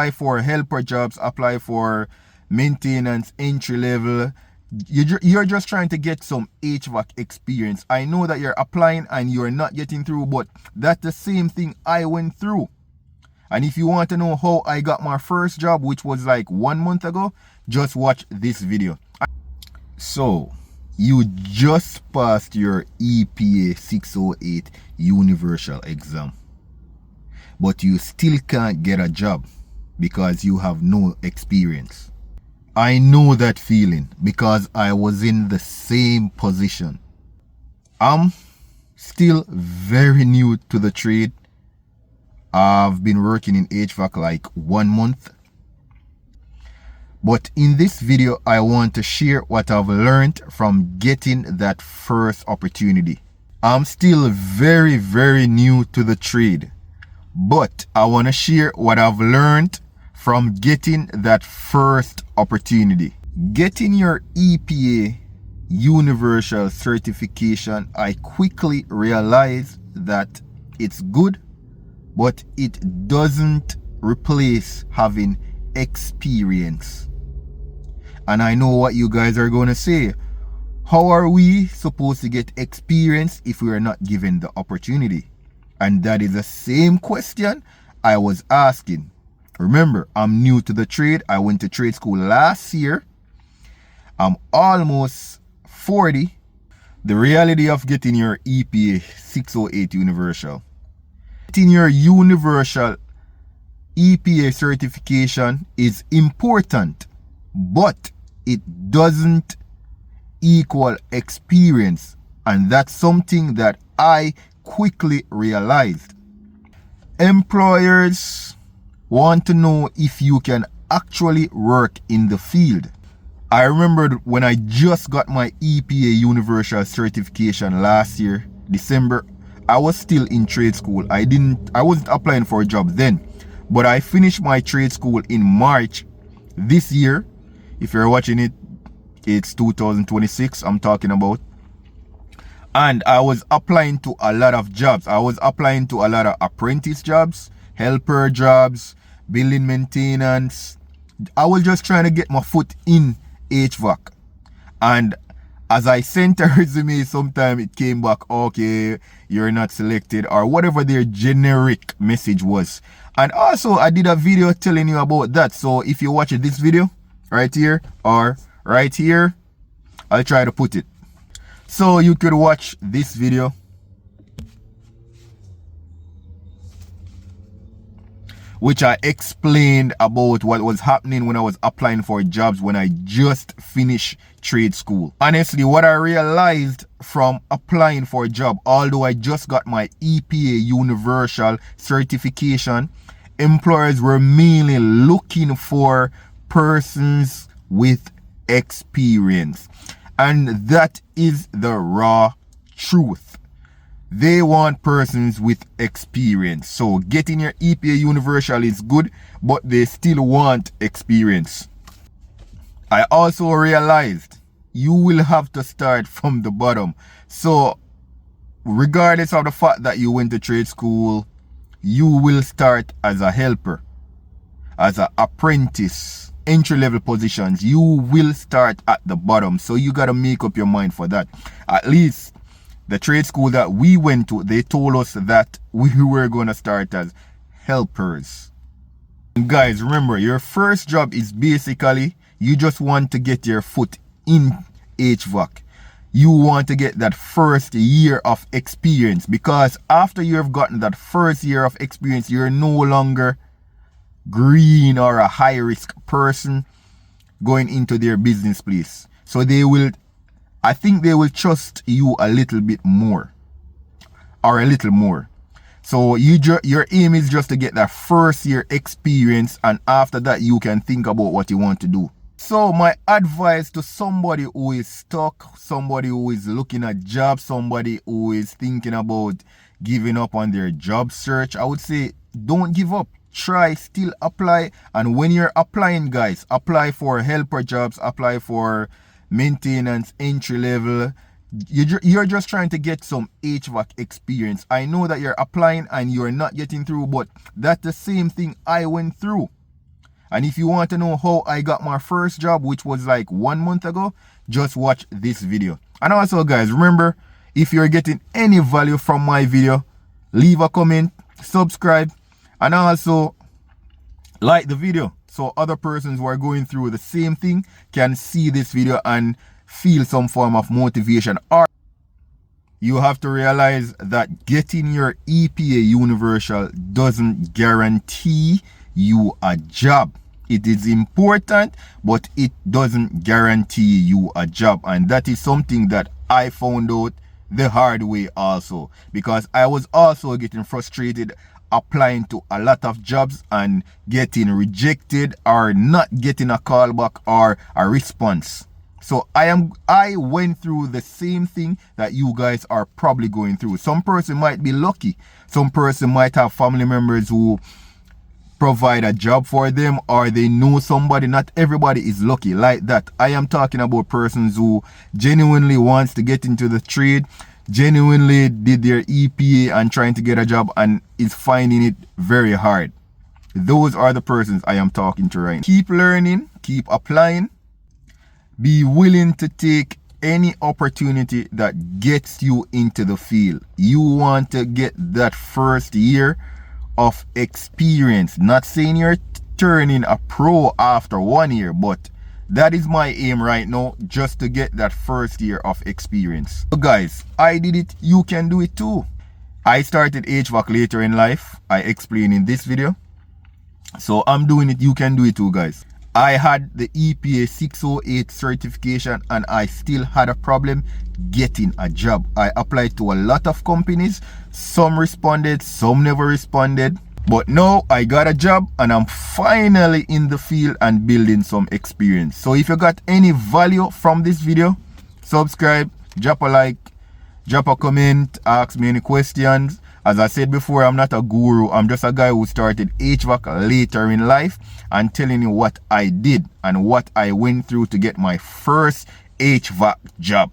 Apply for helper jobs, apply for maintenance, entry level. You're just trying to get some HVAC experience. I know that you're applying and you're not getting through, but that's the same thing I went through. And if you want to know how I got my first job, which was like 1 month ago, just watch this video. So, you just passed your EPA 608 universal exam, but you still can't get a job because you have no experience. I know that feeling because I was in the same position. I'm still very new to the trade. I've been working in HVAC like 1 month. But in this video, I want to share what I've learned from getting that first opportunity. I'm still very, very new to the trade, but I want to share what I've learned from getting that first opportunity. Getting your EPA universal certification, I quickly realized that it's good, but it doesn't replace having experience. And I know what you guys are going to say. How are we supposed to get experience if we are not given the opportunity? And that is the same question I was asking. Remember, I'm new to the trade. I went to trade school last year. I'm almost 40. The reality of getting your EPA 608 universal. Getting your universal EPA certification is important, but it doesn't equal experience. And that's something that I quickly realized. Employers want to know if you can actually work in the field. I remembered when I just got my EPA universal certification last year, December, I was still in trade school. I wasn't applying for a job then, but I finished my trade school in March this year. If you're watching it, it's 2026 I'm talking about. And I was applying to a lot of jobs. I was applying to a lot of apprentice jobs, helper jobs, building maintenance. I was just trying to get my foot in HVAC. And as I sent a resume, sometime it came back, okay, you're not selected, or whatever their generic message was. And also, I did a video telling you about that. So if you watch this video right here or right here, I'll try to put it. So you could watch this video. Which I explained about what was happening when I was applying for jobs when I just finished trade school. Honestly, what I realized from applying for a job, although I just got my EPA universal certification, employers were mainly looking for persons with experience. And that is the raw truth. They want persons with experience. So getting your EPA universal is good, but they still want experience. I also realized you will have to start from the bottom. So regardless of the fact that you went to trade school, you will start as a helper, as an apprentice, entry-level positions. You will start at the bottom. So you got to make up your mind for that. At least the trade school that we went to, they told us that we were going to start as helpers. And guys, remember, your first job is basically, you just want to get your foot in HVAC. You want to get that first year of experience, because after you have gotten that first year of experience, you're no longer green or a high-risk person going into their business place. So I think they will trust you a little bit more, or a little more. So your aim is just to get that first year experience, and after that you can think about what you want to do. So my advice to somebody who is stuck, somebody who is looking at jobs, somebody who is thinking about giving up on their job search, I would say don't give up. Try, still apply. And when you're applying, guys, apply for helper jobs, apply for maintenance, entry level. You're just trying to get some HVAC experience. I know that you're applying and you're not getting through, but that's the same thing I went through. And if you want to know how I got my first job, which was like 1 month ago, just watch this video. And also guys, remember, if you're getting any value from my video, leave a comment, subscribe, and also like the video so other persons who are going through the same thing can see this video and feel some form of motivation. Or you have to realize that getting your EPA universal doesn't guarantee you a job. It is important, but it doesn't guarantee you a job. And that is something that I found out the hard way also, because I was also getting frustrated applying to a lot of jobs and getting rejected or not getting a call back or a response. So I went through the same thing that you guys are probably going through. Some person might be lucky. Some person might have family members who provide a job for them, or they know somebody. Not everybody is lucky like that. I am talking about persons who genuinely wants to get into the trade, genuinely did their EPA and trying to get a job and is finding it very hard. Those are the persons I am talking to right now. Keep learning, keep applying. Be willing to take any opportunity that gets you into the field. You want to get that first year of experience. Not saying you're turning a pro after 1 year, but that is my aim right now, just to get that first year of experience. So guys, I did it, you can do it too. I started HVAC later in life. I explain in this video. So I'm doing it, you can do it too guys. I had the EPA 608 certification and I still had a problem getting a job. I applied to a lot of companies. Some responded, some never responded. But now I got a job and I'm finally in the field and building some experience. So if you got any value from this video, subscribe, drop a like, drop a comment, ask me any questions. As I said before, I'm not a guru. I'm just a guy who started HVAC later in life and telling you what I did and what I went through to get my first HVAC job.